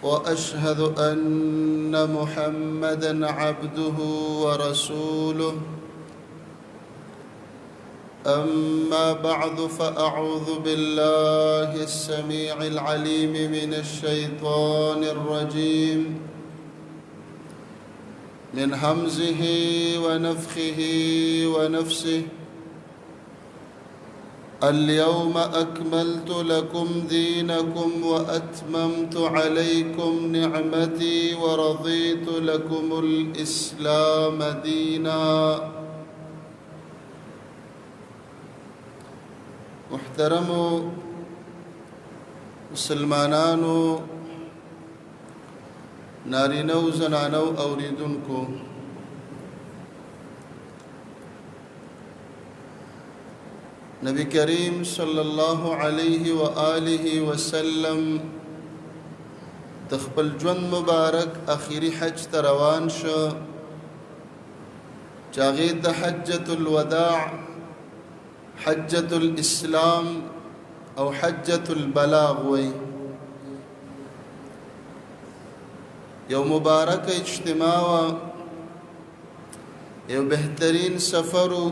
واشهد ان محمدا عبده ورسوله اما بعد فاعوذ بالله السميع العليم من الشيطان الرجيم من همزه ونفخه ونفسه اليوم أكملت لكم دينكم وأتممت عليكم نعمتي ورضيت لكم الإسلام دينا. محترم مسلمانانو نارینو زنانو اوریدونکو، نبی کریم صلی الله علیه و آله وسلم د خپل ژوند مبارک اخیری حج ته روان شو، چې هغې ته حجة الوداع، حجة الاسلام او حجة البلاغ وی. یو مبارک اجتماع و یو بهترین سفرو،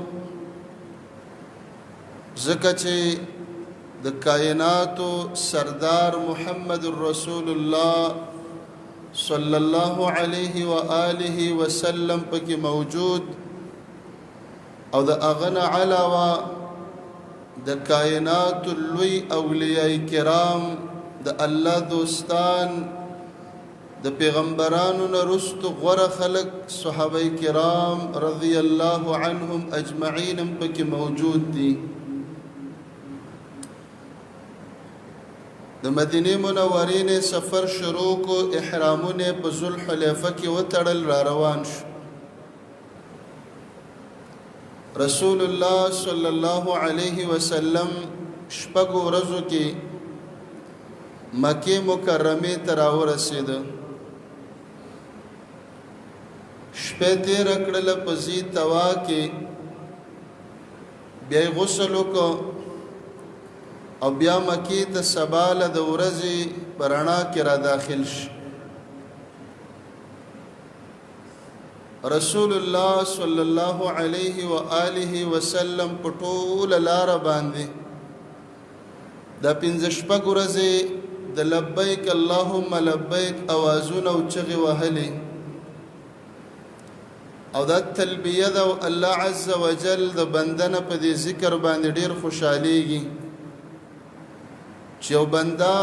ځکه چې د کائناتو سردار محمد رسول الله صلی الله علیه و آله وسلم پکې موجود، او د هغه نه علاوه د کائناتو لوی اولیاء کرام، د الله دوستان، د پیغمبرانو نه رستو غوره خلق صحابه کرام رضی الله عنهم اجمعین هم پکې موجود دي. د مدینه منورې نه سفر شروع کو، احرامونه په ذوالحلیفه کې وتړل، را روان شو. رسول الله صلی الله علیه وسلم شپږ ورځو کې مکه مکرمه ته راورسېد. شپه تېره کړله په ذی طوا کې، بیا یې غسل وکړ او بیا مکې ته سباله د ورځې په رڼا کې را داخل شي. رسول الله صلی الله علیه و آله وسلم په ټوله لاره باندې دا پنځه شپږ ورځې د لبیک اللهم لبیک اوازونه او چغې وهلې، او دا تلبیه ده، او الله عز وجل د بندنه په دې ذکر باندې ډېر خوشحالیږي چې یو بنده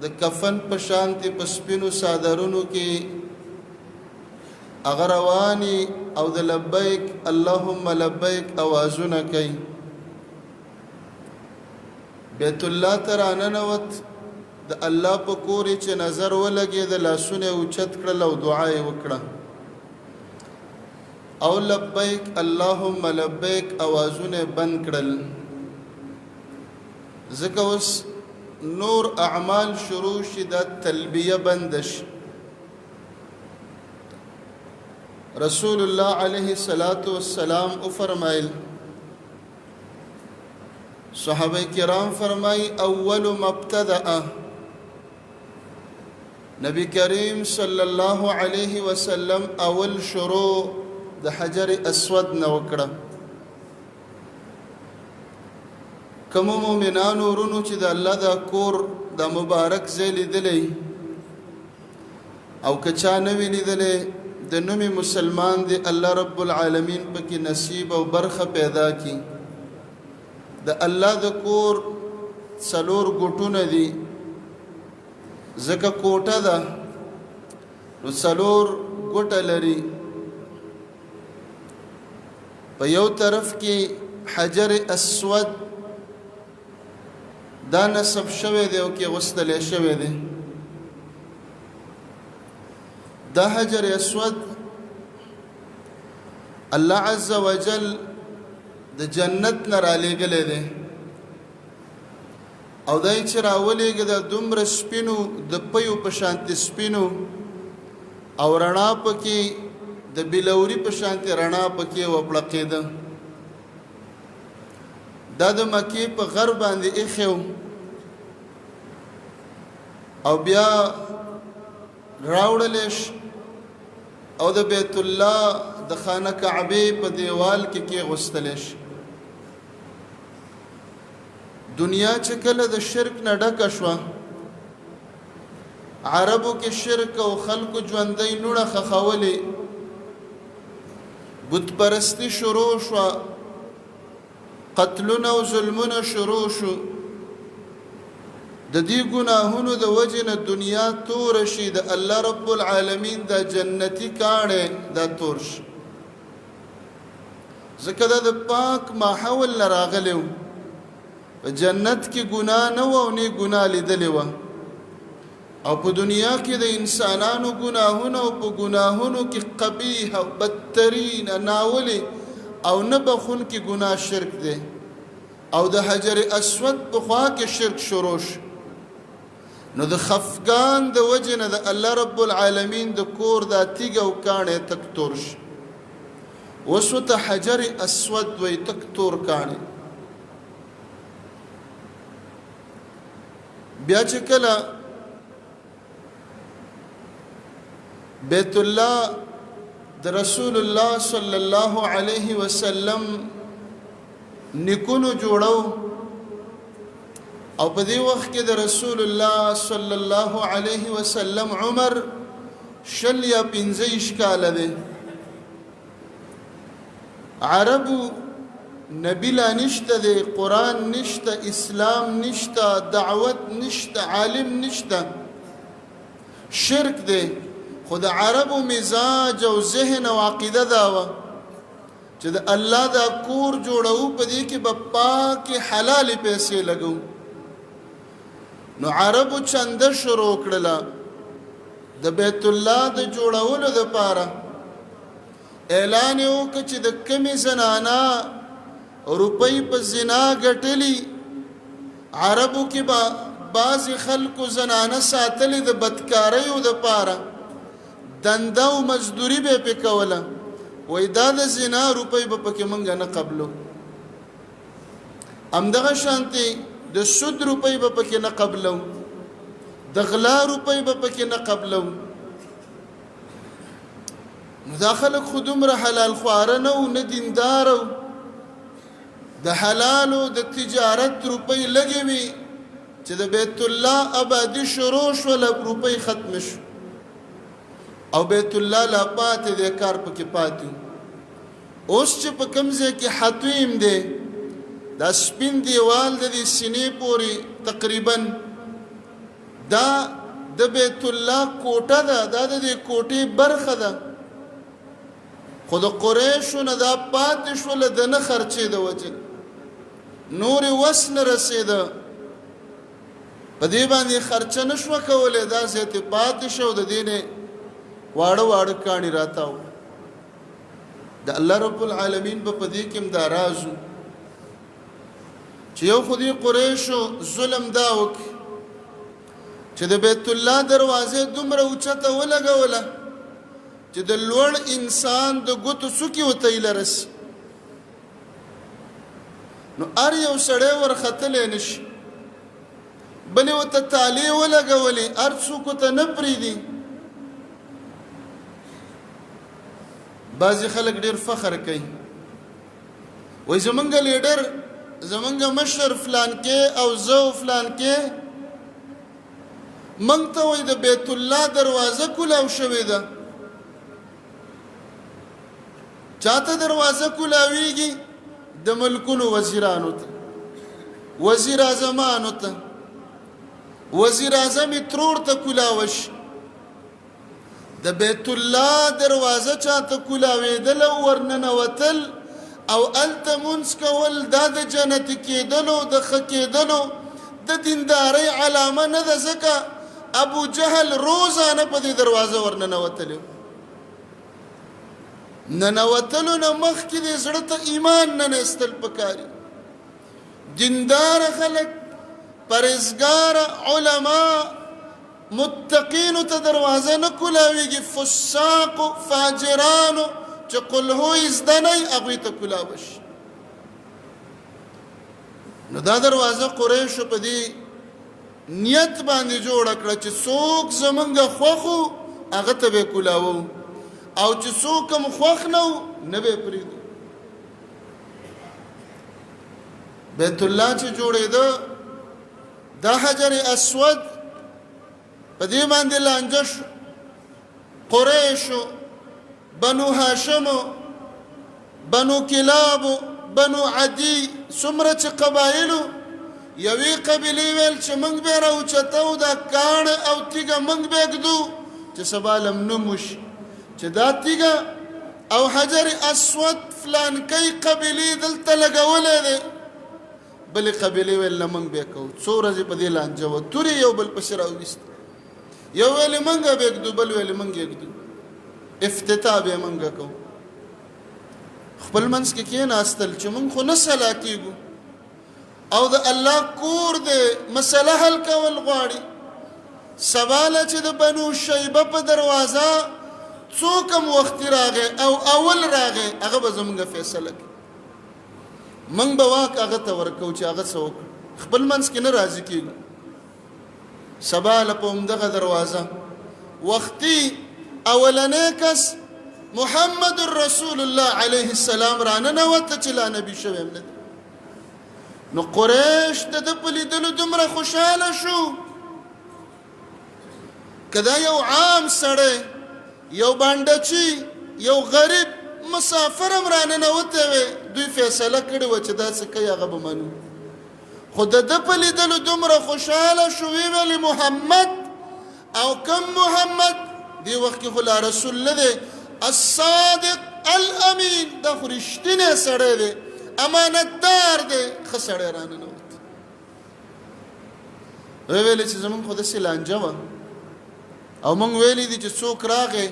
د کفن په شانتې په سپینو څادرونو کې هغه رواني او د لبیک اللهم لبیک اوازونه کوي. بیت الله ته راننوت، د الله په کور چې نظر ولګېد، لاسونه یې اوچت کړل او دعا یې وکړه، او لبیک اللهم لبیک اوازونه بند کړل. ځکه اوس نور اعمال شروع شي، دا تلبیه بند شي. رسول الله علیه الصلاة والسلام او فرمایل، صحابه کرام فرمای اول ما ابتدأ، نبی کریم صلی الله علیه وسلم اول شروع د حجر اسود نه وکړه. کوم مؤمنانو ورونو چې د الله دا کور دا مبارک ځای لیدلی او که چا نه وي لیدلی، د نومي مسلمان دی، الله رب العالمین پکې نصیب او برخه پیدا کی. د الله د کور څلور ګوټونه دي، ځکه کوټه ده نو څلور ګوټه لري. په یو طرف کې حجر اسود دا نصب شوی دی او کې غسل شوی دی. دا حجر اسود الله عز وجل د جنت نه را لېږلی دی، او دای چې راولېږه د دومره سپینو د پیو په شانتې سپینو، او رڼا پکې د بلوري په شانتې رڼا پکې وپړقېده. دا د مکې په غر باندې ایښی و، او بیا راوړلش او د بیت الله د خانه کعبه په دیوال کې غوستلش. دنیا چې کله د شرک نه ډکه شوه، عربو کې شرک او خلکو ژوندۍ نوړه خښولې، بت پرستی شروع شوه، قتلونه او ظلمونه شروع شو. د دې ګناهونو د وجې نه دنیا تور شي، د الله رب العالمین د جنتی کاڼې دا تور شي. ځکه دا د پاک ماحول نه راغلی و، په جنت کې ګناه نه و او نه ګناه لیدلې وه، او په دنیا کې د انسانانو ګناهونه او په ګناهونو کې قبیح او بدترین ناولې او نه بخونکي ګناه شرک دی. او د حجر اسود په خوا کې شرک شروع شو. نو د خفګان د وجې نه د الله رب العالمین د کور دا تیږه او کاڼې تک تور شي. اوس ورته حجر اسود وایي، تک تور کاڼې. بیا چې کله بیت الله د رسول الله صلی الله علیه وسلم نکونو جوړو، او په دې وخت کې د رسول الله صلی الله علیه وسلم عمر 20 یا 25 کاله دی. عربو نبی لا نشته دی، قرآن نشته، اسلام نشته، دعوت نشته، عالم نشته، شرک دی. خو د عربو مزاج او ذهن او عقیده دا وه چې د الله دا کور جوړو، په دې کې به پاکې حلالې پیسې لګو. نو عربو چنده شروع کړله د بیت الله د جوړولو دپاره. اعلان یې وکړه چې د کمې زنانه روپۍ په زنا ګټلي، عربو کې به بعضې خلکو زنانه ساتلې د بدکاریو دپاره، دنده او مزدوري به پې کوله. وایي دا د زنا روپۍ به پکې موږ نه قبلو. همدغه شانتې د سود روپۍ به پکې نه قبلو، د غلا روپۍ به پکې نه قبلو. نو دا خلک خو دومره حلال خواره نه و، نه دیندار و. د حلالو د تجارت روپۍ لګې وي چې د بیت الله آبادي شروع شوله، روپۍ ختم شو او بیت الله لا پاتې دی، کار پکې پاتې. اوس چې په کوم ځای کې حتویم دی، دا سپین دیوال د دې سینې پورې تقریبا دا د بیت الله کوټه ده، دا د دې کوټې برخه ده. خو د قریشو نه دا پاتې شوله د نه خرچې د وجې، نورې وس نه رسېده، په دې باندې خرچه نه شوه کولی. دا ځای ته پاتې شو، د دې نه واړه واړه کاڼي راتاو. د الله رب العالمین به په دې کې هم دا راز و چې یو خو دې قریشو ظلم دا وکړي چې د بیت الله دروازې دومره اوچته ولګوله چې د لوړ انسان د ګوتو څوکې ورته ایله رسي. نو هر یو سړی ورختلی نه شي، بلې ورته تالې ولګولې، هر څوک ورته نه پرېږدي. بعضې خلک ډېر فخر کوي، وایي زمونږ لیډر، زمونږ مشر فلان کې او زه فلان کې، موږ ته وایي د بیت الله دروازه کولاو شوې ده. چاته دروازه کولاویږي؟ د ملکونو وزیرانو ته، وزیر اعظمانو ته، وزیر اعظم ترور ته کولاوه شي. د بیت الله دروازه چاته کولاوېدل او ورننوتل او هلته مونځ کول، دا د جنت کېدلو، د ښه کېدلو، د دیندارۍ علامه نه ده. ځکه ابو جهل روزانه په دې دروازه ورننوتلی، ننوتلو نه مخکې د زړه ته ایمان ننیستل پکاري. دیندار خلک، پرهیزګار علما، متقینو ته دروازه نه کولاویږي، فساقو فاجرانو چې قل هو زده نه وي هغوی ته کولاوه شي. نو دا دروازه قریشو په دې نیت باندې جوړ کړ چې څوک زمونږ خوخو هغه ته به کولاو او چې څوک هم خوخ نو نه به پریدو بیت الله چې جوړېده دا حجر اسود په دې باندې لانجه شو قریشو بنو هاشمو بنو کلابو بنو عدی څومره چې قبایلو یوې قبیلې ویل چې موږ به راوچتو دا کاڼه او تیږه موږ به ږدو چې سبا لمنوم وشي چې دا تیږه او حجر اسود فلانکۍ قبیلې دلته لګولی دی بلې قبیلې ویل نه موږ به کوو څو ورځې په دې لانجه وه تورې یو بل پسې راوویست یو ویلې موږ به ږدو بل ویلې موږ یې ږدو افتتاح به موږ کوو خپل منځ کې کېناستل چې موږ خو نه سلا کېږو او د الله کور دی مسله حل کول غواړي سباله چې د بنو شیبه په دروازه څوک هم وختي راغی او اول راغی هغه به زموږ فیصله کوي موږ به واک هغه ته ورکوو چې هغه څه وکړي خپل منځ کې نه راضي کېږو سباله په همدغه دروازه وختي اولنی کس محمد رسول الله علیه السلام راننوته چې لا نبي شوی هم نه دی نو قریش د ده په لیدلو دومره خوشحاله شو که دا یو عام سړی یو بانډچي یو غریب مسافر هم راننوتی وی دوی فیصله کړې وه چې دا څه کوي هغه به منو خو د ده په لیدلو دومره خوشحاله شو وی ویلې محمد او کم محمد دی وخت کې خو لا رسول نه دی الصادق الامین دا خو رښتینی سړی دی امانتدار دی ښه سړی راننوت وی ویلې چې زمونږ خو داسې لانجه وه او موږ ویلی دي چې څوک راغی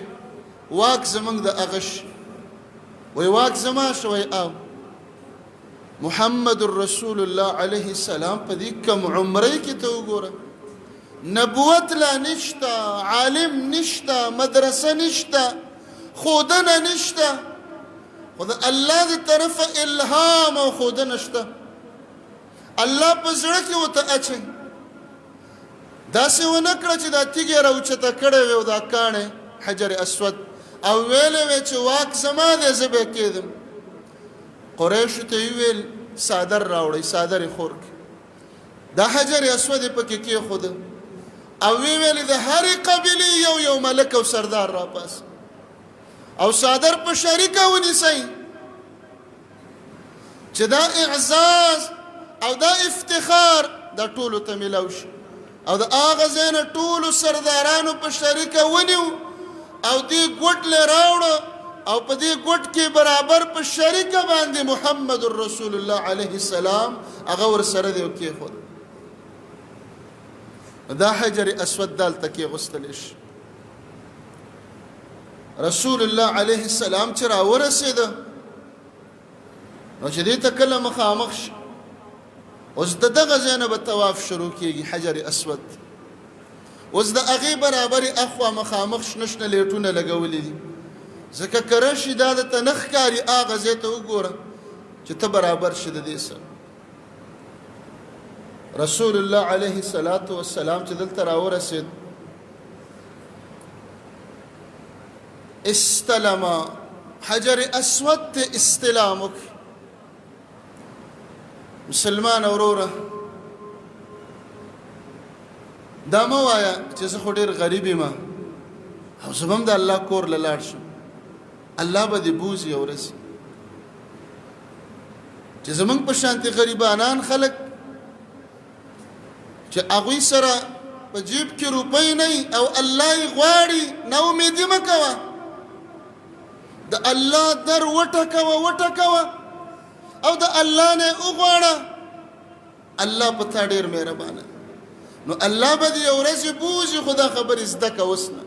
واک زمونږ د هغه شي وی واک زما شو وی او محمد رسول الله علیه السلام په دې کم عمرۍ کې ته وګوره نبوت لا نشته عالم نشته مدرسه نشته خودنه نشته خو د الله د طرفه الهام او خودنه شته الله په زړه کې ورته اچوي داسې ونه کړه چې دا تیږې راوچته کړې وې او دا کاڼې حجر اسود او ویلې وې چې واک زما دی زه به کېدم قریشو ته یې ویل څادر راوړئ څادر یې خور کړي دا حجر اسود یې پکې کېښوده او وی ویلې د هرې قبیلې یو یو ملک او سردار راپاس او څادر په شریکه ونیسئ چې دا اعزاز او دا افتخار دا ټولو ته میلاو شي او د هغه ځای نه ټولو سردارانو په شریکه ونیو او دې ګوټ له راوړه او په دې ګوټ کې برابر په شریکه باندې محمد رسول الله علیه السلام هغه ورسره دی کېښود دا حجر اسود دالته کېغوستلی شي رسول الله علیه السلام چې راورسېده نو چې دې ته کله مخامخ شي اوس د دغه ځای نه به طواف شروع کېږي حجر اسود اوس د هغې برابرې اخوا مخامخ شنه شنه لیټونه لګولي دي ځکه که راشي دا درته نه ښکاري هغه ځای ته وګوره چې ته برابر شي د دې سره رسول الله علیه الصلاة والسلام چې دلته راورسېد استلم حجر اسود ته استلام وکړي مسلمان وروره دا مه وایه چې زه خو ډېر غریب یم او زه به هم د الله کور له لاړ شم الله به دې بوځي یو ورځ چې زمونږ په شانتې غریبانان خلک چې هغوی سره په جیب کې روپۍ نه او الله یې غواړي نا امیدي مه کوه د الله در وټکوه او د الله نه وغواړه الله په تا ډېر مهربانه نو الله به دې یو ورځ بوځي خو دا خبرې زده که اوس نه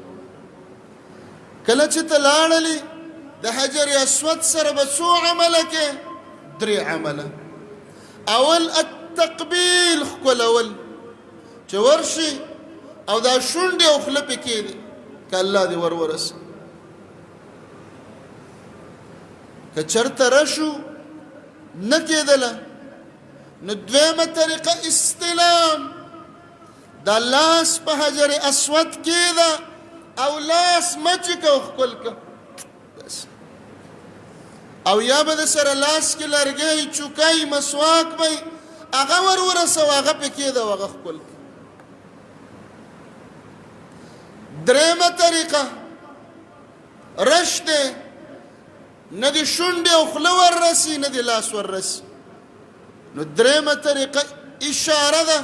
کله چې ته لاړلې د حجر اسود سره به څو عمله کې 3 عمله اول التقبیل ښکلول چې ورشي او دا شونډې او خوله پې کېدي که الله دې ورسي که چېرته رشو نه کېدله نو دویمه طریقه استلام دا لاس په حجر اسود کې ده او لاس مچ کو خپل کا او یا به د سره لاس کې لرګي چوکای مسواک به هغه ورسو هغه پکې ده هغه خپل درېمه طریقه رشد نه دي شونډې او خوله وررسي نه دي لاس وررسي نو درېمه طریقه اشاره ده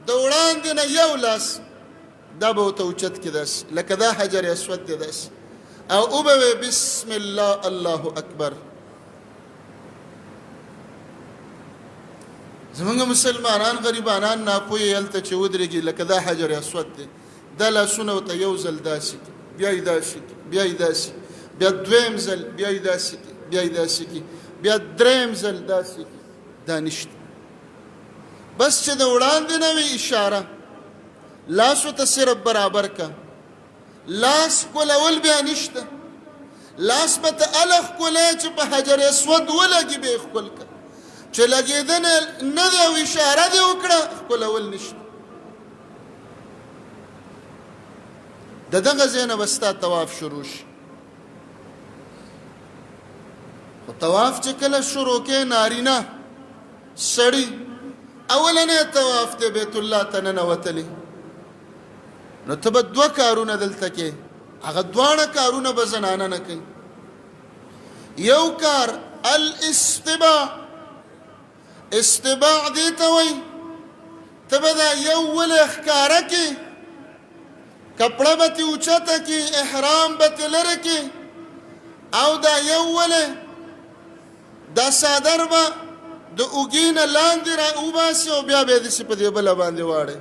د وړاندې نه یو لاس دا به ورته اوچت کړي داسې لکه دا حجر اسود دی داسې او وبوي بسم الله الله اکبر زمونږ مسلمانان غریبانان ناپوهه هلته چې ودرېږي لکه دا حجر اسود دی دا لاسونه ورته یو ځل داسې کړي بیا یې داسې کړي بیا یې داسې بیا دویم ځل بیا یې داسې کړي بیا یې داسې کړي بیا درېیم ځل داسې کړي دا نشته بس چې د وړاندې نه وي اشاره لاسو ته صرف برابر کا لاس کولول بیا نشته لاس به ته هله ښکلی چې په حجر اسود ولګي به یې ښکل که چې لګېدنه نه دی او اشاره دې وکړه ښکلول نشته د دغه ځای نه به ستا طواف شروع شي خو طواف چې کله شروع کې نارینه سړي اولنی طواف دی بیت الله ته ننوتلی نو ته به دوه کارونه دلته کې هغه دواړه کارونه به زنانه نه کوي یو کار الاستباع استباع دې ته وایي ته به دا یو ولې ښکاره کړي کپړه به تې اوچته کړي احرام به تې لرې کړي او دا یو ولې دا صادر به د اوږې نه لاندې را وباسي او بیا به یې داسې په دې بله باندې واړی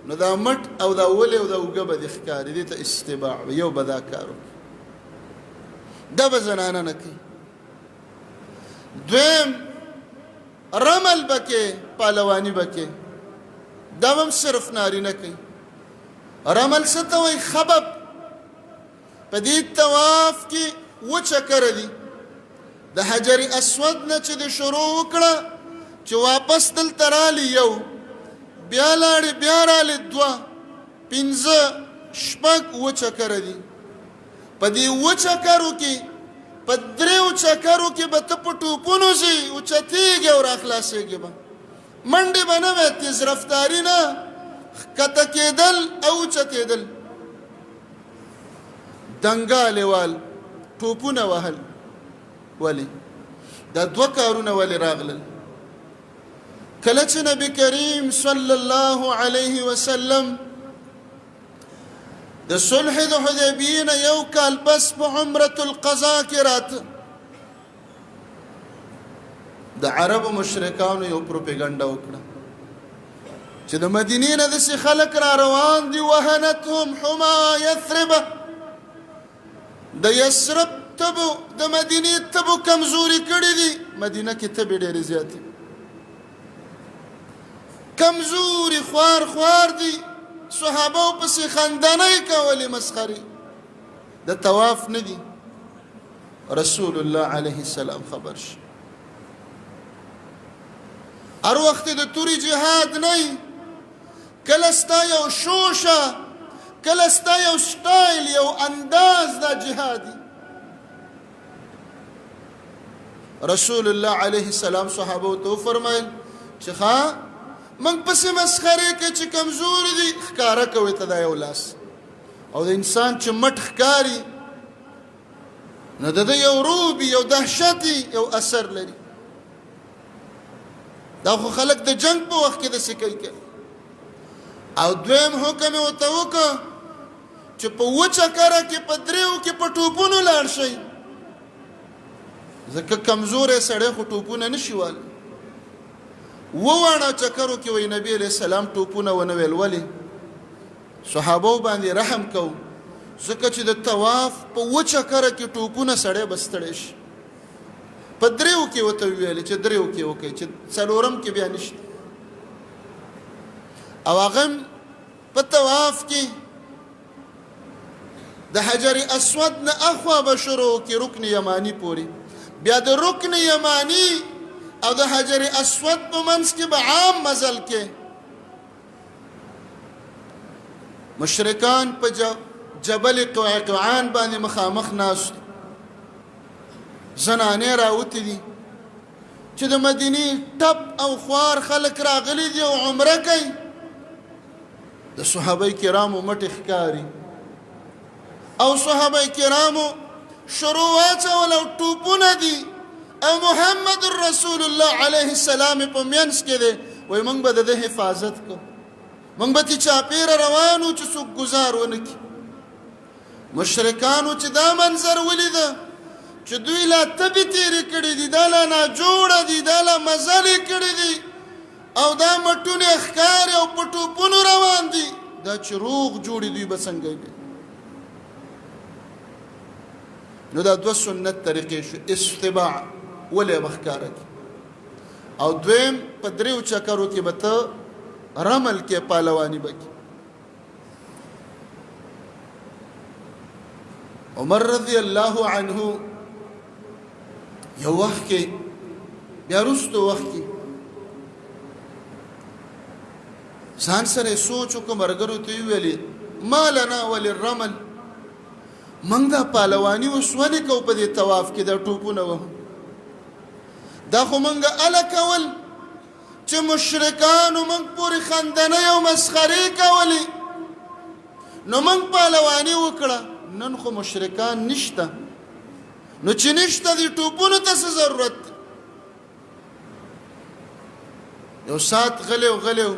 نو دا مټ او دا ولې او دا اوږه به دې ښکاري دې ته استباع یو به دا کار وکړي دا به زنانه نه کوي دویم رمل بکې پهلواني بکې دا هم صرف نارینه کوي رمل څه ته وایي خبب په دې طواف کې اووه چکره دي د حجر اسود نه چې د شروع وکړه چې واپس دلته رالي یو بیا لاړې بیا رالې دوه پنځه شپږ اووه چکره دي په دې اووه چکرو کې په دریو چکرو کې به ته په ټوپونو ځې اوچتېږې او راخلاصېږې به منډې به نه وی تیز رفتاري نه ښکته کېدل او اوچتېدل دنګالې وال ټوپونه وهل ولې دا دوه کارونه ولې راغلل کله چې نبی کریم صلی الله علیه وسلم د صلح د حدیبیې نه یو کال پس په عمرة القضا کې راته د عربو مشرکانو یو پروپیګنډه وکړه چې د مدینې نه داسې خلک را روان دي وهنتهم حما یثربه د یثرب تبو د مدینې تبو کمزوري کړي دي مدینه کې تبې ډېرې زیاتې کمزوري خوار خوار دي صحابه پسې خندنۍ کولې مسخرې د طواف نه دي رسول الله علیه السلام خبر شي هر وخت د توري جهاد نه کله ستا یو شوشه کله ستا یو سټایل یو انداز دا جهادي رسول الله علیه السلام صحابه ته فرمایل چې ښا موږ پسې مسخرې کې چې کمزوري دي ښکاره کوي ته دا یو لاس او د انسان چې مټ ښکاري نو د ده یو روب یو دهشت یو اثر لري دا خو خلک د جنگ په وخت کې داسې کوي او دویم حکم یې ورته وکړه چې په اووه چکره کې په دریو کې په ټوپونو لاړ شئ ځکه کمزوری سړی خو ټوپونه نشي والی وواړه چکرو کې وایي نبي علیه السلام ټوپونه ونه ویل ولې صحابو باندې رحم کو ځکه چې د طواف په اووه چکره کې ټوپونه سړی به ستړی شي په دریو کې ورته وویلې چې دریو کې وکړئ چې څلورم کې بیا نشته او هغه په طواف کې د حجر اسود نه اخوا به شروع کې رکن یمانی پورې بیا د رکن یمانی او د حجر اسود په منځ کې به عام مزل کې مشرکان په جبل قعقاعان باندې مخامخ ناست، زنانې راوتې دي چې د مدینې ټپ او خوار خلک راغلي دي او عمره کوي. د صحابه کرامو مټې ښکاري او صحابه کرامو شروع واچول او ټوپونه دي او محمد رسول الله علیه السلام په منځ کې دی. وایي موږ به د ده حفاظت کوو، موږ به تې چاپېره روانو چې څوک ګزار ونه کړي. مشرکانو چې دا منظر ولیده چې دوی لا تبې تېرې کړي دي، دا لا ناجوړه دي، دا لا مزلې کړي دي او دا مټونه ښکاري او په ټوپونو روان دي، دا چې روغ جوړې دوی به څنګه وي؟ نو دا دوه سنت طریقې شو. استباع ولې به ښکاره کړي، او دویم په دریو چکرو کې به ته رمل کې پهلواني به کړي. عمر رضی الله عنه یو وخت کې بیا وروستو وخت کې ځان سره سوچ وکړو، ملګرو ته یې ویلې ما لنا وللرمل، موږ دا پهلواني اوس ولې کوو په دې طواف کې دا ټوپونه وهو؟ دا خو موږ هله کول چې مشرکانو موږ پورې خندنۍ او مسخرې کولې، نو موږ پهلواني وکړه. نن خو مشرکان نشته، نو چې نشته دې ټوپونو ته څه ضرورت دی؟ یو ساعت غلی و غلی و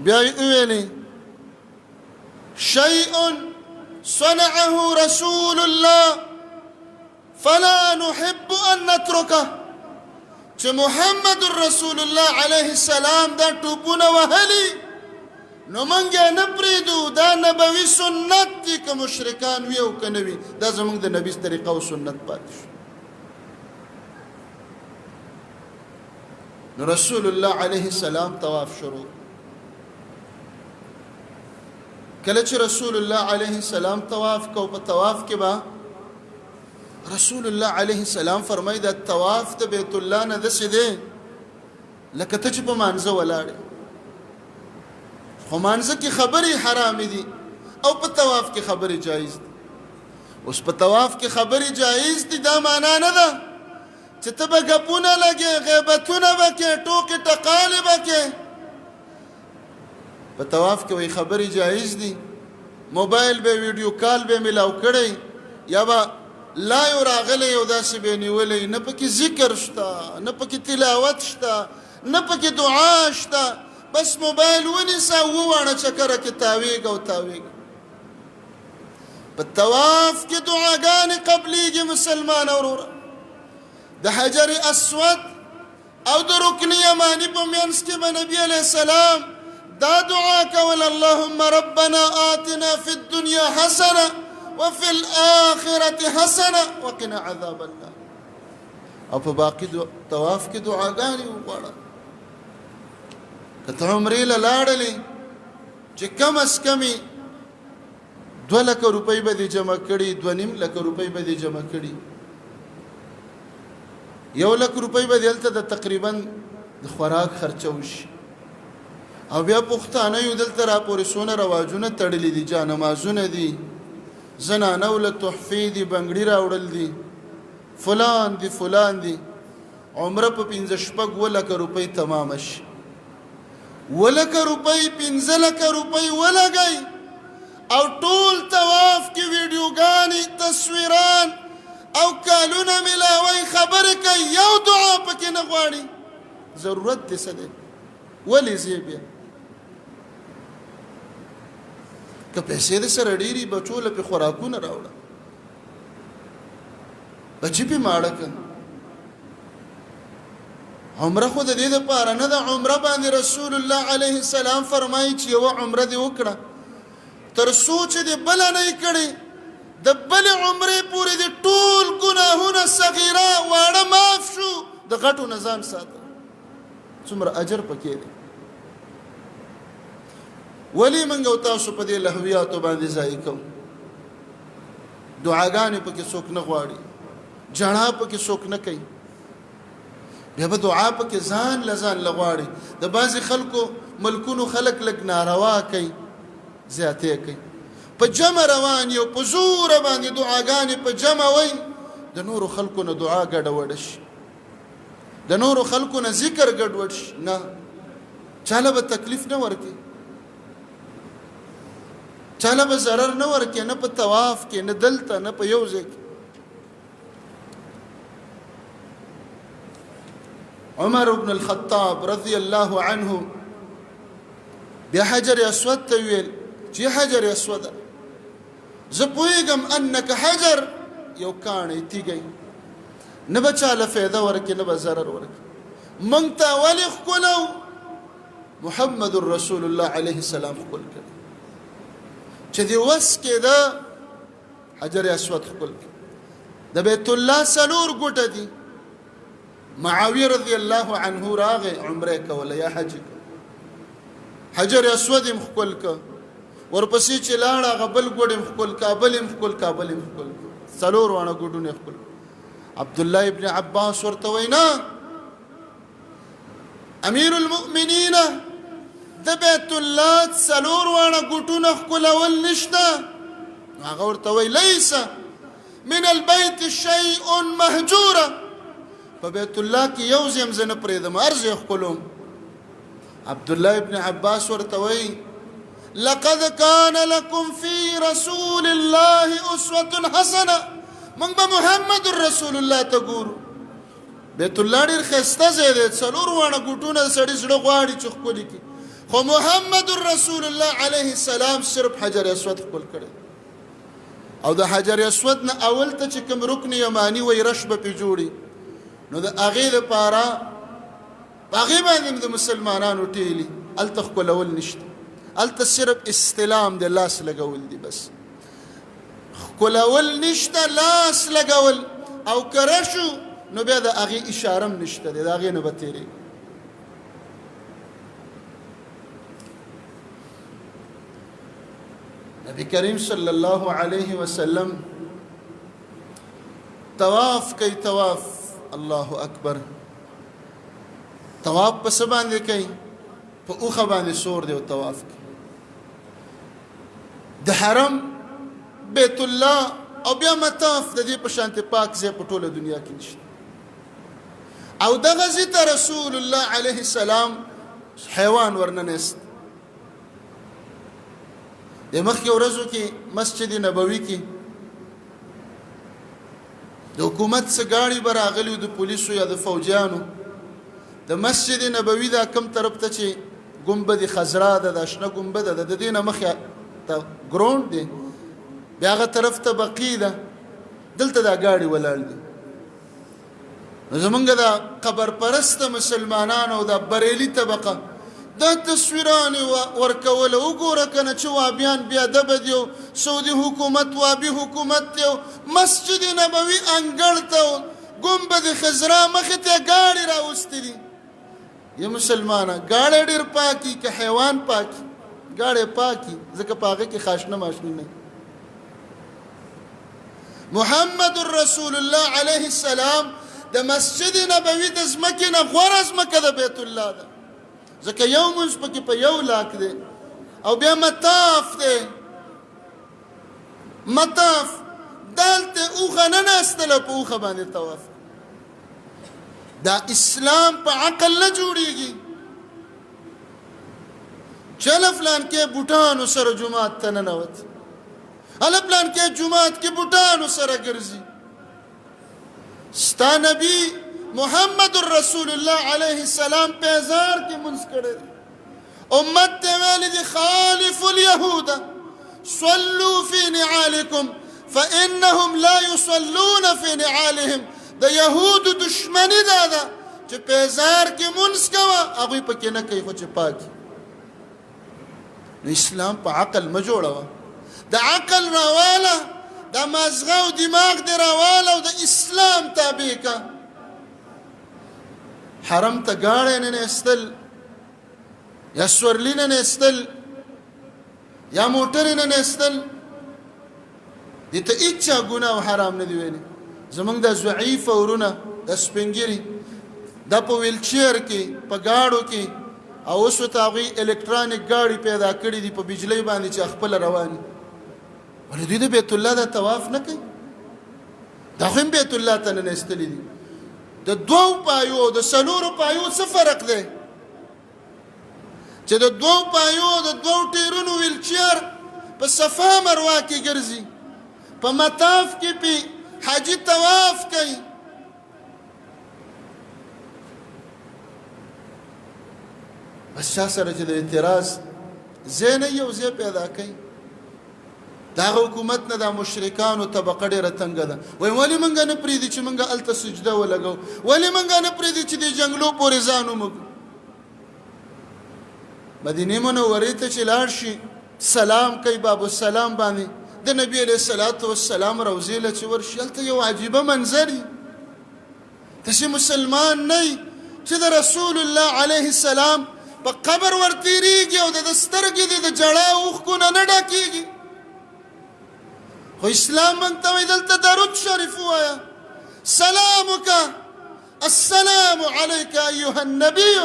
بیا یې وویلې شیء صنعه رسول الله فلا نحب ان نترکه، چې محمد رسول الله علیه السلام دا ټوپونه وهلي نو موږ یې نه پرېږدو، دا نبوي سنت دي، که مشرکان وي او که نه وي، دا زموږ د نبي طریقه او سنت پاتې شو. نو رسول الله علیه السلام طواف شروع. کله چې رسول الله علیه السلام طواف کو، په طواف کې به رسول الله علیه السلام فرمایي دا طواف د بیت الله نه داسې دی لکه ته چې په مانځه ولاړې، خو مانځه کې خبرې حرامې دي او په طواف کې خبرې جایز دي. اوس په طواف کې خبرې جایز دي دا معنا نه ده چې ته به ګپونه لګې، غیبتونه به کې، ټوکې ټقالې به کې. په طواف کې وایي خبرې جایز دي، موبایل به ویډیو کال به ملاو کړی یا به لایو راغلی یو داسې به یې نیولی، نه پکې ذکر شته، نه پکې تلاوت شته، نه پکې دعا شته، بس موبایل ونیسه وواړه چکره کې تاویږه او تاویږه. په طواف کې دعاګانې قبلیږي مسلمان وروره. د حجر اسود او د رکن یماني په منځ کې به نبي علیه السلام دا دعا کول اللهم ربنا آتنا في الدنيا حسنه وفي الآخرة حسنة وقنا عذاب النار. او په باقي طواف کې دعاګانې وغواړه. که ته عمرې له لاړلې چې کم از کمې 2 لکه روپۍ به دې جمع کړي، 2.5 لکه روپۍ به دې جمع کړي، 1 لک روپۍ به دلته د تقریبا د خوراک خرچه وشي. او بیا پښتانه یو دلته راپورې څونه رواجونه تړلي دي، جانمازونه دي، زنانو له تحفې دي، بنګړي راوړل دي، فلان دي فلان دي. عمره په 15 لکه روپۍ تمامه شي، 1 لکه روپۍ 15 لکه روپۍ ولګئ او ټول طواف کې ویډیوګانې، تصویران او کالونه ملاوي، خبرې کوي، یو دعا پکې نه غواړي. ضرورت دې څه دی؟ ولې ځې بیا؟ که پیسې دې سره ډېرې بچو له پې خوراکونه راوړه، بچي پې ماړه کړه. عمره خو د دې دپاره نه ده. عمره باندې رسول الله علیه السلام فرمایي چې یوه عمره دې وکړه تر څو چې دې بله نه یې کړې، د بلې عمرې پورې دې ټول ګناهونه صغیره واړه معاف شو. د غټو نه ځان ساته، څومره اجر پکې دی. ولی منګ او تاسو په دې لهویاتو باندې ځای کوم؟ دعاګانې پکې څوک نه غواړي، جړا پکې څوک نه کوي، بیا به دعا پکې ځان لغواړي. د بعضې خلکو ملکونو خلک لږ ناروا کوي، زیاتې کوي په جمع روان یو په زوره باندې دعاګانې په جمع وای د نورو خلکو نه دعا ګډوډه شي د نورو خلکو نه ذکر ګډوډ شي نه چاله به تکلیف نه ورکي چاله به ضرر نه ورکي نه په طواف کې نه دلته نه په یو ځای کې عمر بن الخطاب رضی الله عنه بیا حجر اسود ته ویل چې حجر اسود زه پوهېږم انک حجر یو کاڼی تیږی نه به چاله فایده ورکړي نه به ضرر ورکړي موږ ته ولې ښکلو محمد رسول الله علیه السلام ښکل کړي چې دې وس کې ده حجر اسود ښکل کړي د بیت الله څلور ګوټه دي معاویه رضی الله عنه راغی عمره کوله یا حج حجر اسود یې ښکل کړه ورپسې چې لاړ هغه بل ګوډ یې ښکل کړه بل یې ښکل کړه بل یې ښکل کړه څلور واړه ګوډونه یې ښکل عبد الله ابن عباس ورته وینا امیر المؤمنین د بیت الله څلور واړه ګوټونه ښکلول نشته هغه ورته وی لیس من البيت شيء مهجوره په بیت الله کې یو ځای هم زه نه پرېږدم هر ځای ښکلوم عبد الله ابن عباس ورته وی لقد كان لكم في رسول الله اسوه حسنه موږ به محمد رسول الله ته ګورو بیت الله ډېر ښایسته ځای دی څلور واړه ګوټونه د سړي زړه غواړي چې ښکلي کړي خو محمد رسول الله علیه السلام صرف حجر اسود ښکل کړی او د حجر اسود نه اول ته چې کوم رکن یمانی وی رش به پې جوړي نو د هغې دپاره په هغې باندې د مسلمانانو ټیلي هلته ښکلول نشته هلته صرف استلام د لاس لګول دي بس ښکلول نشته لاس لګول او کره شو نو بیا د هغې اشاره هم نشته دی د هغې نه به تېرېږي نبی کریم صلی الله علیه وسلم طواف کوي طواف الله اکبر طواف په څه باندې کوي په اوښه باندې سور دی او طواف کوي د حرم بیت الله او بیا مطاف د دې په شانتې پاک ځای په ټوله دنیا کې نشته او دغه ځای ته رسول الله علیه السلام حیوان ورننست د مخکې ورځو کې مسجد نبوي کې د حکومت څه ګاړي به راغلي د پولیسو یا د فوجیانو د مسجد نبوي دا کم طرف ته چې ګنبد خضرا ده دا شنه ګنبد ده د دې نه مخې ته ګراوند دی بیا هغه طرف ته بقي ده دلته دا ګاړي ولاړ دي نو زمونږ د قبر پرسته مسلمانانو د بریلي طبقه دا تصویران ورکول وګوره کنه چې وابیان بیا دبه دی سعودي حکومت وابي حکومت دی مسجد نبوي انګړ ته ګنبد خضرا مخې ته ګاړي راوستي دي یا مسلمانه ګاړی ډېر پاکي که حیوان پاکي ګاړی پاکي ځکه په هغې کې خاشنه ماشني نه محمد رسول الله علیه السلام د مسجد نبوي د ځمکې نه غوره ځمکه د بیت الله ده ځکه یو مونځ پکې په 1 لاک دی او بیا مطاف دی مطاف دلته اوښه نه ناستله په اوښه باندې طواف دا اسلام په عقل نه جوړیږي چله فلان کې بوټانو سره جومات ته ننوت هله پلان کې جومات کې بوټانو سره ګرځي ستا نبی محمد رسول الله علیه السلام پیزار کې منځ کړی امت ته ویلي دي خالف اليهود صلوا في نعالكم فانهم لا يصلون في نعالهم د یهود دشمنی دا ده چې پیزار کې منځ کوه هغوی پکې نه کوي خو چې پاکي اسلام په عقل مه جوړوه د عقل راواله د مازغه او دماغ دې راواله او د اسلام تابع که حرم ته ګاړی نه نیستل یا سورلي نه نیستل یا موټرې نه نیستل دې ته هېڅ چا ګناه او حرام نه دي ویلي زمونږ د ضعیفه ورونه د سپین ګیري دا په ویلچیر کې په ګاړو کې او اوس ورته هغوی الکترانیک ګاډي پیدا کړي دي په بجلۍ باندې چې خپله روان ولې دوی د بیت الله دا طواف نه کوي دا خو هم بیت الله ته ننیستلي دي د دوو پایو د څلورو پایو څه فرق دی چې د دوو پایو د دوو ټیرونو ویلچیر په صفا مروه کې ګرځي په مطاف کې پې حاجي طواف کوي بس چا سره چې د اعتراض ځای نه یو ځای پیدا کوي دا حکومت نه دا مشرکانو طبقه ډېره تنګه ده وایي ولې موږ نه پرېږدي چې موږ هلته سجده ولګو ولې موږ نه پرېږدي چې د جنګلو پورې ځان ومږو مدینې منورې ته چې لاړ شي سلام کوي باب السلام باندې د نبی علیه الصلاة والسلام روضې له چې ورشي هلته یو عجیبه منظر وي تاسې مسلمان نه یي چې د رسول الله علیه السلام په قبر ورتېرېږي او د سترګې د جړا اوښکو نه نه ډکېږي خو اسلام موږ ته وایي دلته درود شریف ووایه سلامک السلام علیک ایها النبی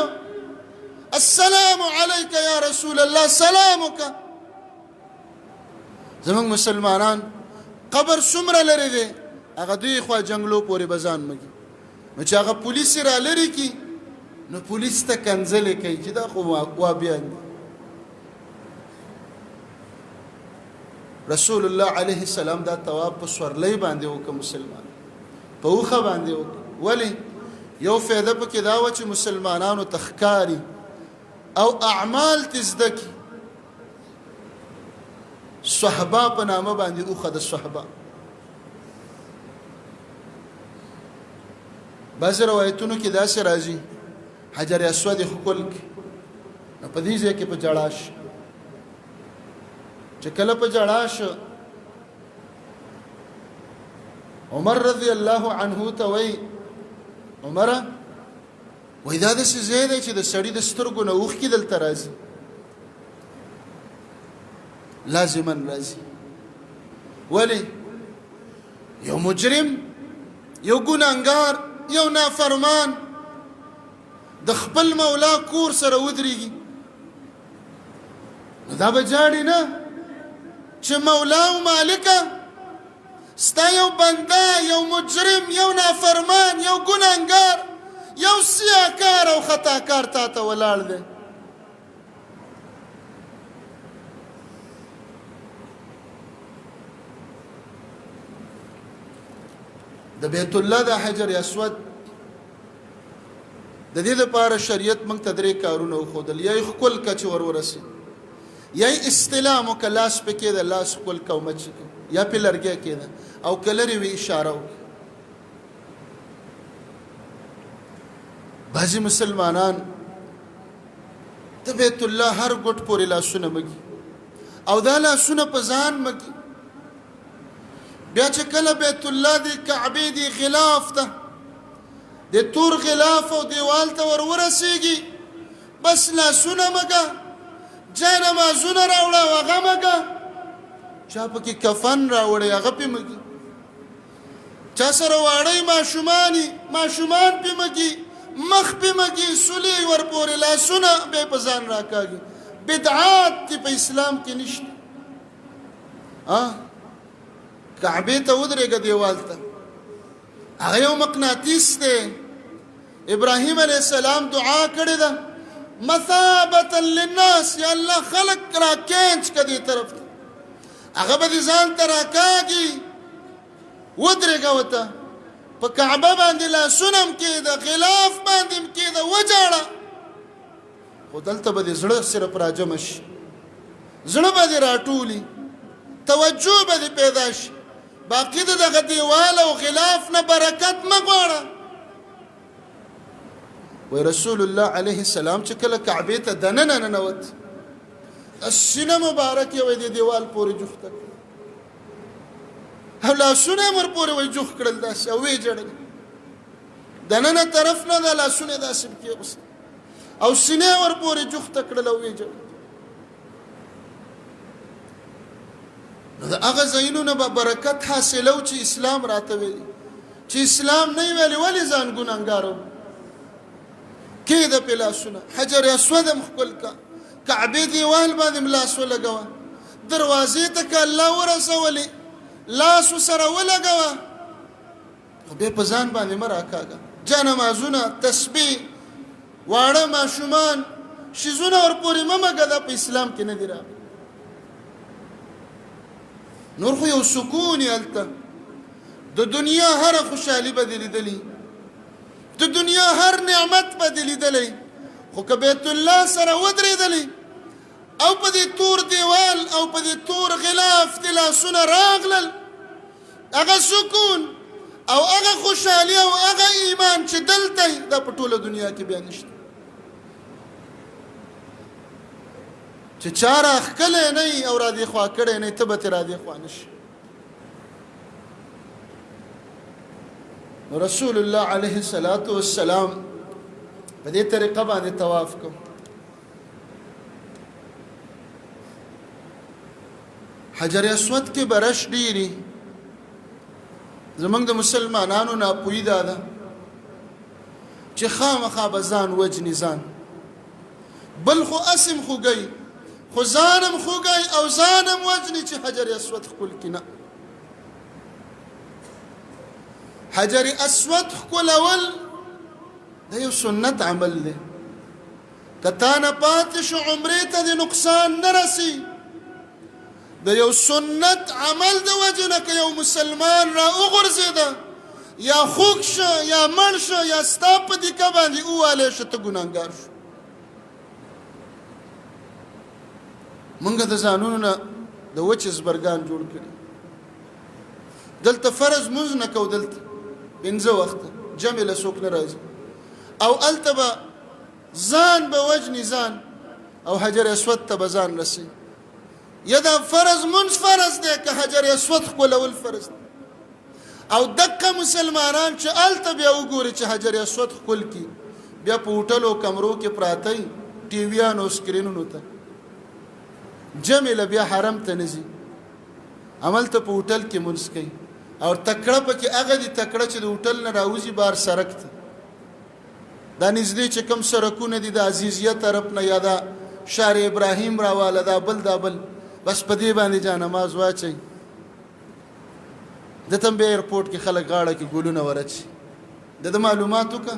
السلام علیک یا رسول الله سلامک زمونږ مسلمانان قبر څومره لرې دی هغه دوی خوا جنګلو پورې به ځان مږي نو چې هغه پولیس یې را لرې کړي نو پولیس ته کنځلې کوي چې دا خو وابیان دي رسول الله علیه السلام دا طواف په سورلۍ باندې وکړه مسلمان په اوښه باندې وکړه ولې یو فایده پکې دا وه چې مسلمانانو ته ښکاري او اعمال ته زده کړي صحبه په نامه باندې اوښه د صحبه بعضې روایتونو کې داسې راځي حجر اسود یې ښکل کړي نو په دې ځای کې په جړا شي چې کله په جړا شو عمر رضی الله عنه ته وایي عمره وایي دا داسې ځای دی چې د سړي د سترګو نه اوښکې دلته راځي لازما راځي ولې یو مجرم یو ګناهګار یو نافرمان د خپل مولا کور سره ودرېږي نو دا به جاړي نه چې مولا او مالکه ستا یو بنده یو مجرم یو نافرمان یو ګناهګار یو سیاکار او خطاکار تا ته ولاړ دی د بیت الله د حجر اسود د دې لپاره شریعت موږ ته درې کارونه وښودل یا یې ښکل که چې ور ورسي یا یې استلام وکړه لاس پې کېده لاس ښکل که او مچ یا پې لرګی کېده او که لرې وي اشاره وکړه بعضې مسلمانان د بیت الله هر ګوټ پورې لاسونه مږي او دا لاسونه په ځان مږي بیا چې کله بیت الله د کعبې د غلاف ته د تور غلاف او دیوال ته ور ورسېږي بس لاسونه مږه جاینمازونه راوړه او هغه مږه چا پکې کفن راوړی هغه پې مږي چا سره واړی ماشومان پې مږي مخ پې مږي سولې ورپورې لاسونه به یې په ځان راکاږي بدعات دي په اسلام کې نشته کعبې ته ودرېږه دیوال ته هغه یو مقناطیس دی ابراهیم علیه السلام دعا کړې ده مثابة للناس یا الله خلق را کینچ که دې طرف ته هغه به دې ځان ته راکاږي ودرېږه ورته په کعبه باندې لاسونه هم کېده غلاف باندې هم کېده وجاړه خو دلته به دې زړه صرف راجمع شي زړه به دې راټولي توجه به دې پیدا شي باقي د دغه دیوال او غلاف نه برکت مه غواړه وی رسول الله علیه السلام چې کله کعبې ته دننه ننوت سینه مبارک یې وی د دیوال پورې جوخته کړه او لاسونه یې ورپورې وی جوخ کړل داسې او ویې جړل دننه طرف نه دا لاسونه یې داسې کېغوستل او سینه یې ورپورې جوخته کړل او ویې جړل نو د هغه ځایونو نه به برکت حاصلو چې اسلام راته ویلي چې اسلام نه ویلي ولې ځان ګناهګار کېده پې لاسونه حجر اسود هم ښکل کا کعبې دیوال باندې م لاس ولګوه دروازې ته که الله ورسولې لاس ورسره ولګوه خو بیا په ځان باندې مه راکاږه جانمازونه تسبیح واړه ماشومان شیزونه ورپورې مه مږه دا په اسلام کې نه دي راغلي نور خو یو سکون یې هلته د دنیا هره خوشحالي به دې لیدلي د دنیا هر نعمت به دې لیدلی خو که بیت الله سره ودرېدلی او په دې تور دیوال او په دې تور غلاف دې لاسونه راغلل هغه سکون او هغه خوشحالي او هغه ایمان چې دلته دا په ټوله دنیا کې بیا نشته چې چا راښکلی نه وي او را دې خوا کړی نه وي ته به ترې را دې خوا نه شي رسول الله علیه الصلاة والسلام په دې طریقه باندې طواف کو حجر اسود کې برش ډیری زمونږ د مسلمانانو ناپوهي دا ده چې خامخا به ځان وجني ځان بل خو اسم خوږی خو ځانم خوږی او ځانم وجني چې حجر اسود ښکل کړي نه حجر اسود ښکلول دا یو سنت عمل دی که تا نه پاتې شو عمرې ته د نقصان نه رسي د یو سنت عمل د وجې نه که یو مسلمان را وغورځېده یا خوږ شه یا مړ شه یا ستا په دیکه باندې ووالی شه ته ګناهګار شو موږ د ځانونو نه د وچې زبرګان جوړ کړي دلته فرض مونځ نه کوو دلته پنځه وخته جمع له څوک نه راځي او هلته به ځان به وجني ځان او حجر اسود ته به ځان رسي یا دا فرض مونځ فرض دی که حجر اسود ښکلول فرض دی او دقه مسلمانان چې هلته بیا وګوري چې حجر اسود ښکل کړي بیا په هوټلو کمرو کې پراته وي ټیویانو سکرینونو ته جمع له بیا حرم ته نه ځي هملته په هوټل کې مونځ کوي او تکړه پکې هغه دي تکړه چې د هوټل نه راوځي بار سړک ته دا نږدې چې کوم سړکونه دي د عزیزیه طرف نه یا د شهر ابراهیم راواله دا بل بس په دې باندې جانماز واچوي دته هم بیا ایرپورټ کې خلک غاړه کې ګلونه ورچي د معلومات وکړه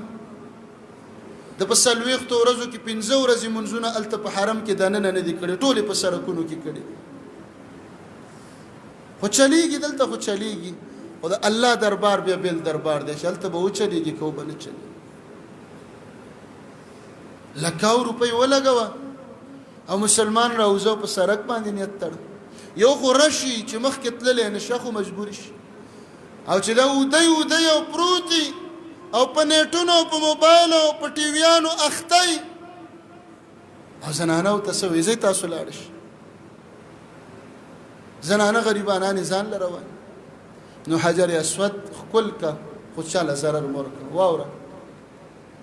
د په څلوېښتو ورځو کې 15 ورځې منځونه هلته په حرم کې دننه نه دي کړي ټولې په سړکونو کې کړي خو چلیږي دلته خو چلیږي خو د الله دربار بیا بل دربار دی چې هلته به وچلیږي که به نه چلیږي لکاو روپۍ ولګوه او مسلمان راوځو په سړک باندې نیت تړ یو خو رشي چې مخکې تللی نشه خو مجبور شي او چې دا اودی او پروتي او په نیټونو او په موبایل او په ټیویانو اختی او زنانه ورته څه وایي ځئ تاسو لاړ شئ زنانه غریبانانې ځان له روان نو حجر اسود ښکل که خو چاله ضرر مه ورکړه واوره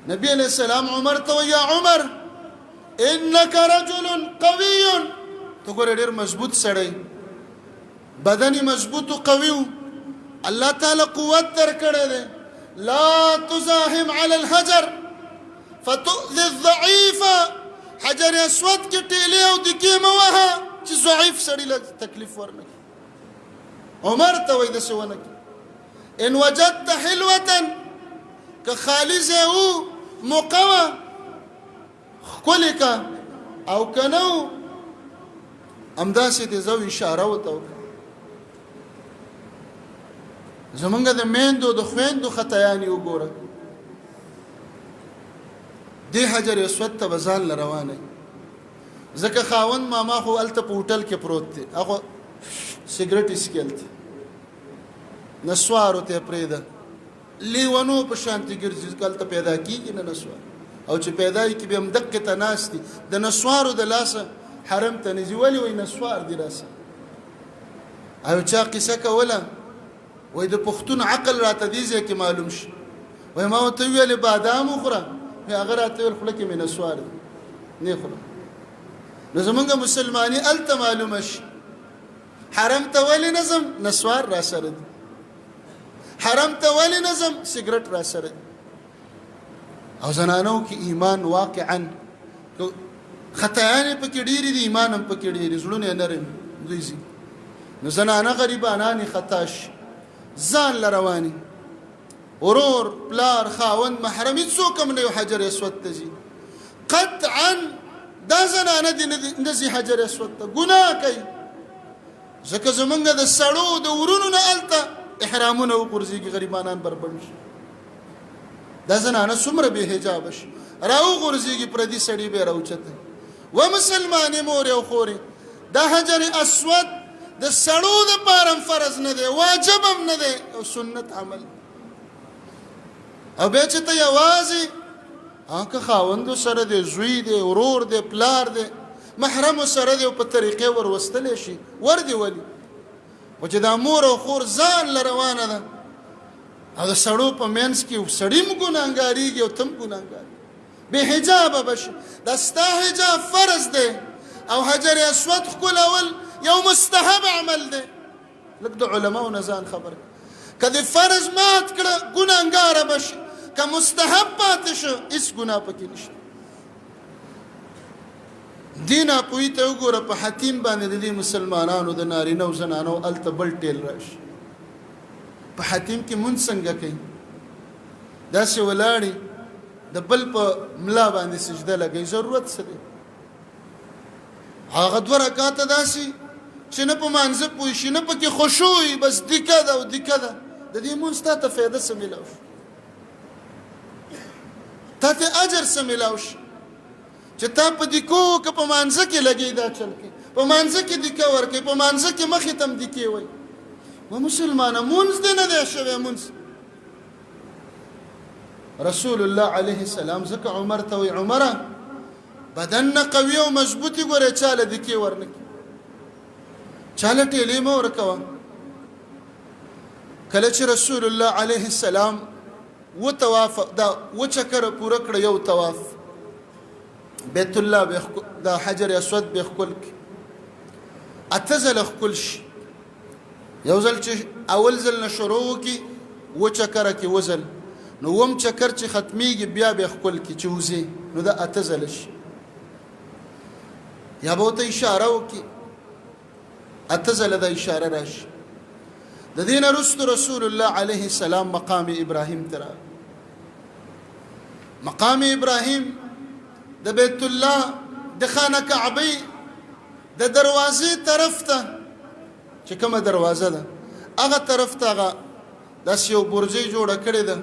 نبی علیہ السلام عمر ته یا عمر انک رجل قوی ته ګوره ډېر مضبوط سړی بدن مضبوط و قوي الله تعالی قوت درکړی دی لا تزاحم على الحجر فتؤذي الضعيف حجر اسود کې ټیلې او دکې مه وهه چې ضعیف سړي له تکلیف ورنکړي عمر ته وایي داسې ونه کړي ان وجدت حلوة که خالي ځای و موقع وه ښکلې که او که نه و همداسې دې زه اشاره ورته وکړه زمونږ د میندو د خویندو خطایانې وګوره دې حجر اسود ته به ځان له روانوي ځکه خاوند ماما خو هلته په هوټل کې پروت دی هغه سګرټ څکي هلته نسوارو ته یې پرېږده لیونو په شانتې ګرځي هلته پیدا کېږي نه نسوار او چې پیدا یې کړي بیا همدقې ته ناست دي د نسوارو د لاسه حرم ته نه ځي ولې وایي نسوار دي راسه او چا قصه کوله وای د پښتون عقل راته دې ځای کې معلوم شي وای ما ورته وویلې بادام وخوره هغه راته ویل خوله کې مې نسوار دی نه خورم نو زمونږ مسلماني هلته معلومه شي حرم ته ولې نظم نسوار را سره دی حرم ته ولې نظم سګرټ را سره دی او زنانو کې ایمان واقعا خطایانې پکې ډېرې دي، ایمان هم پکې ډېرې، زړونه یې نرم دوی ځي. نو زنانه غریبانانې خطا شي، ځان له رواني، ورور پلار خاوند محرم هېڅوک هم نه یو حجر اسود ته ځي. قطعا دا زنانه دې نه ځي حجر اسود ته، ګناه کوي. ځکه زمونږ د سړو د ورونو نه هلته احرامونه وغورځېږي، غریبانان بربنډ شي. دا زنانه څومره بې حجابه شي، راوغورځېږي پردي سړي به یې راوچته. و مسلمانې مورې او خورې، دا حجر اسود د سړو دپاره هم فرض نه دی، واجب هم نه دی، او سنت عمل. او بیا چې ته یوازې که خاوندو سره دی، زوی دی، ورور دی، پلار دی، محرمو سره دی، او په طریقې ور وستلی شي، ور دې ولي. خو چې دا مور او خور ځان له روانه ده، او د سړو په منځ کې سړي هم ګناهګارېږي او ته هم ګناهګار، بې حجابه به شي. دا ستا حجاب فرض دی، او حجر اسود ښکلول یو مستحب عمل دی. لږ د علماو نه ځان خبر کړه. که د فرض مات کړه ګناهګاره به شي، که مستحب پاتې شو هېڅ ګناه پکې نشته. دې ناپوهي ته وګوره، په حتیم باندې د دې مسلمانانو د نارینه او زنانو هلته بل ټیل راشي. په حتیم کې مونځ څنګه کوي؟ داسې ولاړې د بل په ملا باندې سجده لګوي، ضرورت څه دی؟ هغه 2 رکعاته داسې چې نه په مانځه پوه شي، نه پکې خشوع وي، بس دیکه ده او دیکه ده. د دې مونځ تا ته فایده څه میلاو شي؟ تا ته اجر څه میلاو شي چې تا په دیکو که په مانځه کې لګوي دا چل کې، په مانځه کې دیکه ورکوي، په مانځه کې مخې ته هم دیکې وایي. و مسلمانه مونځ دې نه دی شوی. مونځ رسول الله علیه السلام ځکه عمر ته وایي عمره بدن نه قوي او مضبوطي ګورې چاله دیکې ورنکړي، چاله ټیلې مه ورکوه. کله چې رسول الله علیه السلام طواف دا چکره پوره کړه، یو طواف بیت الله دا حجر اسود به ښکل کړي، 8 ځله ښکل شي. یو ځل چې اول ځل نه شروع وکړي، چکره کې وځل، نو وم چکر چې ختمیږي بیا به ښکل کړي چې وځي، نو دا 8 ځله شي. یا به ورته اشاره وکړي، 8 ځله دا اشاره راشي. د دې نه وروسته رسول الله علیه السلام مقام ابراهیم ته راغی. مقام ابراهیم د بیت الله د خانه کعبه د دروازې طرف ته چې کومه دروازه ده، هغه طرف ته هغه داسې یو برجۍ جوړه کړې ده،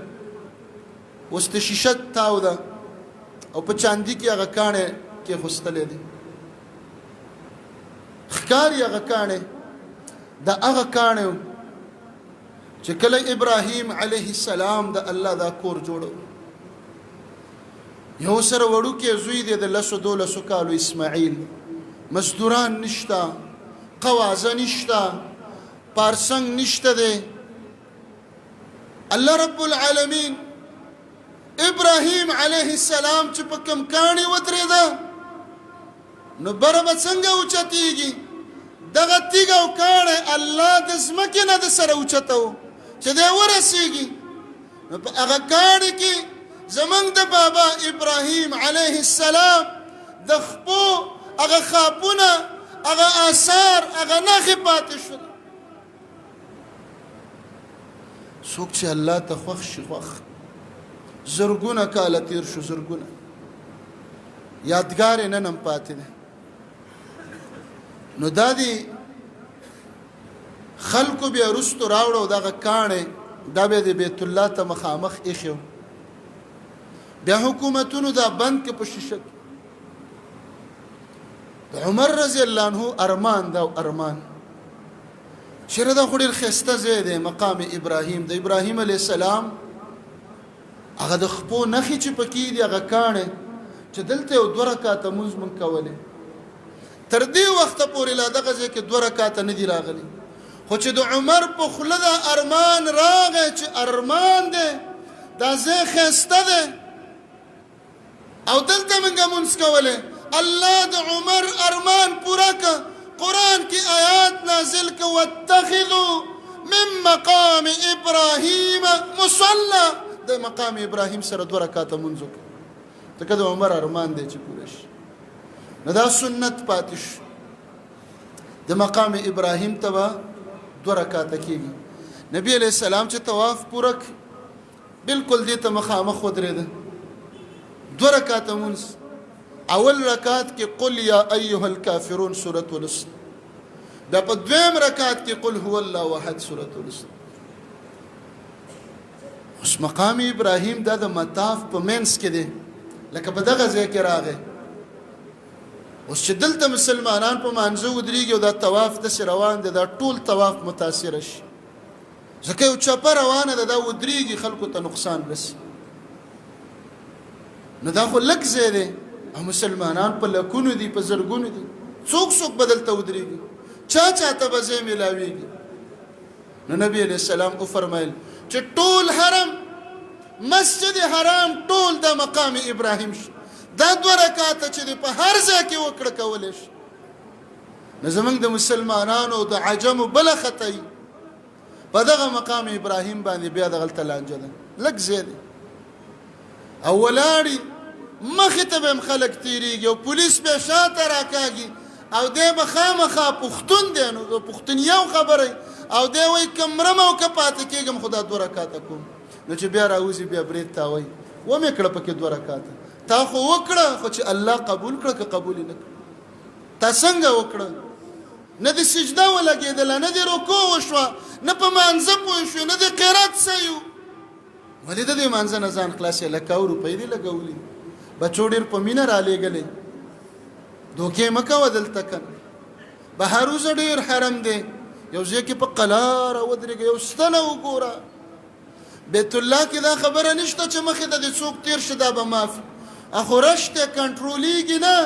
اوس د شیشه تاو ده، او په چاندي کې هغه کاڼې کېښوستلې دي. ښکاري هغه کاڼې، د هغه کاڼې چې کله ابراهیم علیه السلام د الله دا کور جوړو، یو سره وړوکی زوی دی د 10-12 کالو اسماعیل، مزدوران نشته، قوازه نشته، پارسنګ نشته دی. الله رب العالمین ابراهیم علیه السلام چې په کوم کاڼي ودرېده، نو بره به څنګه اوچتېږي؟ دغه تیږه او کاڼی الله د ځمکې نه د سره اوچته و چې دی ورسېږي. نو په هغه کاڼي کې زمونږ د بابا ابراهیم علیه السلام د خپو هغه خاپونه، هغه آثار، هغه نښې پاتې شول. څوک چې الله ته خوښ شي، خوښ زرګونه کاله تیر شو، زرګونه یادګار یې نن هم پاتې دی. نو دا دی خلکو بیا وروستو راوړو دغه کاڼی، دا بیا د بیت الله ته مخامخ ایښی، بیا حکومتونو دا بند کې په شیشه کې. د عمر رضی الله عنه ارمان دا ارمان چیرې دا خو ډېر ښایسته ځای دی مقام ابراهیم، د ابراهیم علیه السلام هغه د خپو نښې چې پکې دي، هغه کاڼی چې دلته یو 2 رکعاته مونځ مونږ کولی. تر دې وخته پورې لا دغه ځای کې 2 رکعاته نه دي راغلي، خو چې د عمر په خوله دا ارمان راغی چې ارمان دی دا ځای ښایسته دی او دلته مونږ مونځ کولی. الله د عمر ارمان پوره که، قرآن کی آیات نازل که واتخذوا من مقام ابراهیم مصلی، د مقام ابراهیم سره 2 رکعاته مونځ وکړه. ځکه د عمر ارمان دی چې پوره شي. نو دا سنت پاتې شو. د مقام ابراهیم ته به 2 رکعاته کېږي. نبی علیہ السلام چې طواف پوره کړ بالکل دې ته مخامخ ودرېده. 2 رکعاته مونځ. اول رکعت کې قل یا ایها الکافرون سورۃ ولست، بیا په دویم رکعت کې قل هو الله احد سورۃ ولست. اوس مقام ابراهیم دا د مطاف په منځ کې دی، لکه په دغه ځای کې راغی. اوس چې دلته مسلمانان په مانځه ودرېږي او دا طواف داسې روان دی، دا ټول طواف متاثره شي، ځکه یو چپه روانه ده، دا ودرېږي خلکو ته نقصان رسي. نو دا خو لږ ځای دی او مسلمانان په لکونو دي، په زرګونو دي، څوک به دلته ودرېږي، چاته به ځای میلاویږي. نو نبی علیہ السلام وفرمایل چې ټول حرم مسجد حرام ټول د مقام ابراهیم شي. دا 2 رکعاته چې په هر ځای کې وکړه کولی شي. نو زمونږ د مسلمانانو د عجمو بله خطی په دغه مقام ابراهیم باندې بیا دغلته لانجه ده، لږ ځای دی او ولاړي مخې ته به هم خلک تېرېږي او پولیس به شاته راکاږي او دی به خامخا پښتون دی، نو د پښتونیو خبره او دی وایي که مرم او که پاتې کېږم خو دا 2 رکعاته کوم. نو چې بیا راوځي بیا برید تاوایي ومې کړه پکې 2 رکعاته، تا خو وکړه خو چې الله قبول کړه که قبول یې نه کړه، تا څنګه وکړه؟ نه د سجده ولګېدله، نه د رکوع وشوه، نه په مانځه پوه شوې، نه د قرات صحیح و. ولې د دې مانځه نه ځان خلاصې؟ 100 روپۍ دې لګولي، بچو ډېر په مینه رالیږلې، دوکې مه کوه دلته که نه. بهروزه ډېر حرم دی، یو ځای کې په قلاره ودرېږه، یو ستنه وګوره. بیت الله کې دا خبره نشته چې مخې ته د څوک تېر شه دا به معافي، اخو رشته کنټرولېږي نه.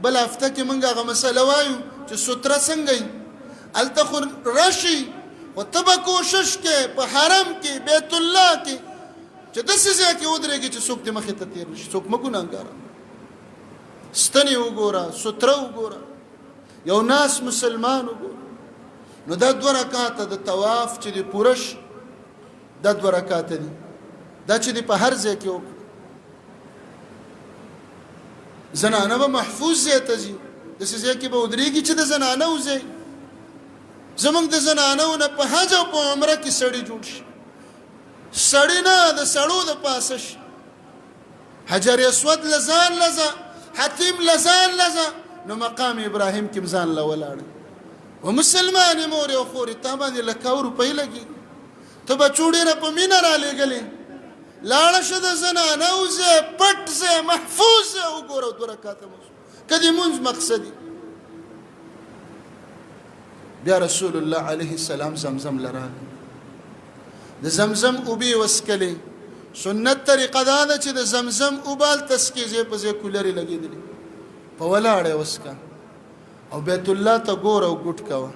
بل هفته کې موږ هغه مسله وایو چې ستره څنګه وي، هلته خو راشي، خو ته به کوشش کې په حرم کې بیت الله کې چې داسې ځای کې ودرېږي چې څوک دې مخې ته تېر نشي، څوک مه ګناهګاره. ستنې وګوره، ستره وګوره، یو ناس مسلمان وګوره. نو دا 2 رکعاته د طواف چې دی پوره شي، دا 2 رکعاته دي، دا چې دی په هر ځای کې وکړه. زنانه به محفوظ ځای ته ځي، داسې ځای کې به ودرېږي چې د زنانو ځای. زمونږ د زنانو نه په حج او په عمره کې سړی جوړ شي، سړی نه د سړو د پاسه شي. حجر اسود لزان لزا، حتیم لزان لزا، نو مقام ابراهیم کې ځان له ولاړ و مسلمان مور او خور ته باندې 100 روپۍ لګي، ته بچو ډېره په مینه رالیږلې، لاړه شه د زنانو ځای، پټ ځای، محفوظ ځای وګوره. 2 رکعاته مونځ که دې مونځ مقصدي. بیا رسول الله علیه السلام زمزم لراغی، د زمزم اوبې وسکلې. سنت طریقه دا ده چې د زمزم اوبال تسکې ځای په ځای کولرې لګېدلې، په ولاړه وسکه او بیت الله ته ګوره او ګوټ کوه.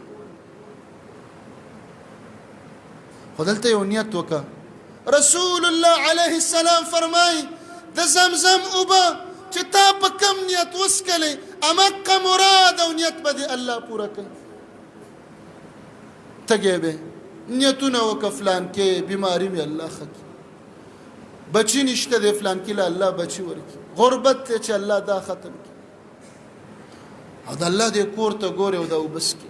خو دلته یو نیت وکړه. رسول الله علیه السلام فرمایي د زمزم اوبه چې تا په کم نیت وسکلې، امقه مراد او نیت به دې الله پوره کوي. تګې به نیتونه وکړه، فلان کې بیماري مې الله ښه کړي، بچي نشته دی فلان کې له الله بچي ورکړي، غربت دی چې الله دا ختم کړي، او د الله دې کور ته ګورې او دا وبس کړي.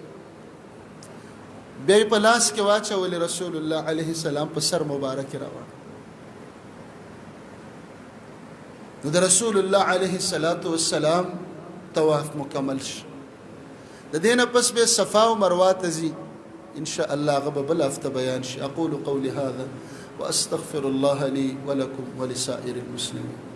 بیا یې په لاس کې واچولې، رسول الله علیه السلام په سر مبارک راوړ. نو د رسول الله علیه السلام طواف مکمل شي. د دې نه پس به صفا او مروه ته ځي ان شاء الله، غب بل هفته بیان شي. اقول قولي هذا واستغفر الله لي ولكم ولسائر المسلمين.